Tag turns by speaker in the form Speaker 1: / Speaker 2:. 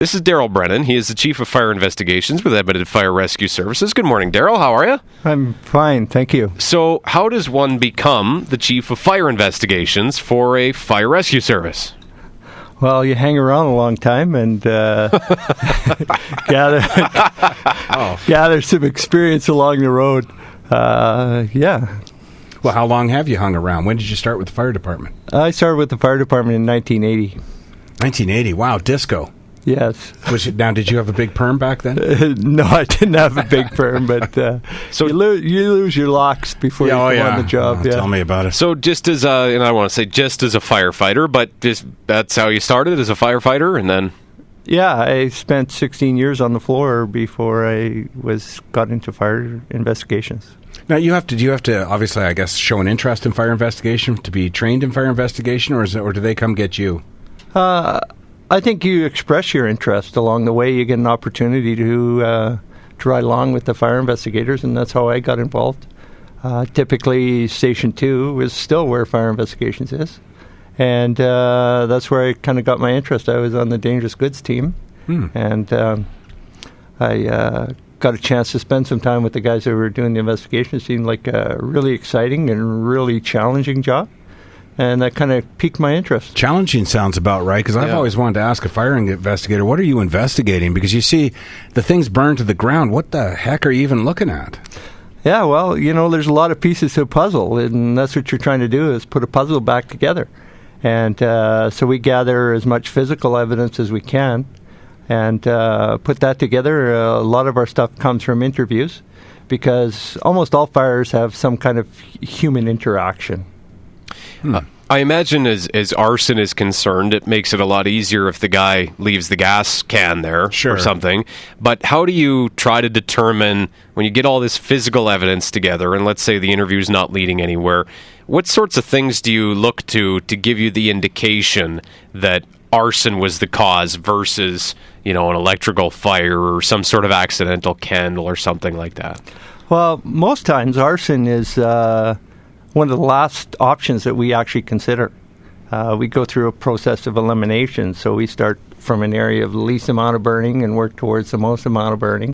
Speaker 1: This is Daryl Brennan. He is the Chief of Fire Investigations with Edmonton Fire Rescue Services. Good morning, Daryl. How are you?
Speaker 2: I'm fine, thank you.
Speaker 1: So, how does one become the Chief of Fire Investigations for a fire rescue service?
Speaker 2: Well, you hang around a long time and gather some experience along the road. Yeah.
Speaker 3: Well, how long have you hung around? When did you start with the fire department?
Speaker 2: I started with the fire department in 1980.
Speaker 3: 1980. Wow, disco.
Speaker 2: Yes.
Speaker 3: Now, did you have a big perm back then?
Speaker 2: No, I didn't have a big perm, but so you lose your locks before you go on the job.
Speaker 3: Tell me about it.
Speaker 1: So just as and I want to say just as a firefighter, but that's how you started as a firefighter, and then...
Speaker 2: Yeah, I spent 16 years on the floor before I got into fire investigations.
Speaker 3: Now, do you have to obviously, I guess, show an interest in fire investigation to be trained in fire investigation, or do they come get you?
Speaker 2: I think you express your interest along the way. You get an opportunity to ride along with the fire investigators, and that's how I got involved. Typically, Station 2 is still where fire investigations is, and that's where I kind of got my interest. I was on the dangerous goods team, and I got a chance to spend some time with the guys that were doing the investigation. It seemed like a really exciting and really challenging job. And that kind of piqued my interest.
Speaker 3: Challenging sounds about right, because I've always wanted to ask a fire investigator, what are you investigating? Because you see the things burned to the ground. What the heck are you even looking at?
Speaker 2: Yeah, well, there's a lot of pieces to a puzzle, and that's what you're trying to do, is put a puzzle back together. And so we gather as much physical evidence as we can and put that together. A lot of our stuff comes from interviews, because almost all fires have some kind of human interaction.
Speaker 1: I imagine as arson is concerned, it makes it a lot easier if the guy leaves the gas can there or something. But how do you try to determine, when you get all this physical evidence together, and let's say the interview's not leading anywhere, what sorts of things do you look to give you the indication that arson was the cause versus, an electrical fire or some sort of accidental candle or something like that?
Speaker 2: Well, most times arson is... one of the last options that we actually consider. We go through a process of elimination, so we start from an area of the least amount of burning and work towards the most amount of burning.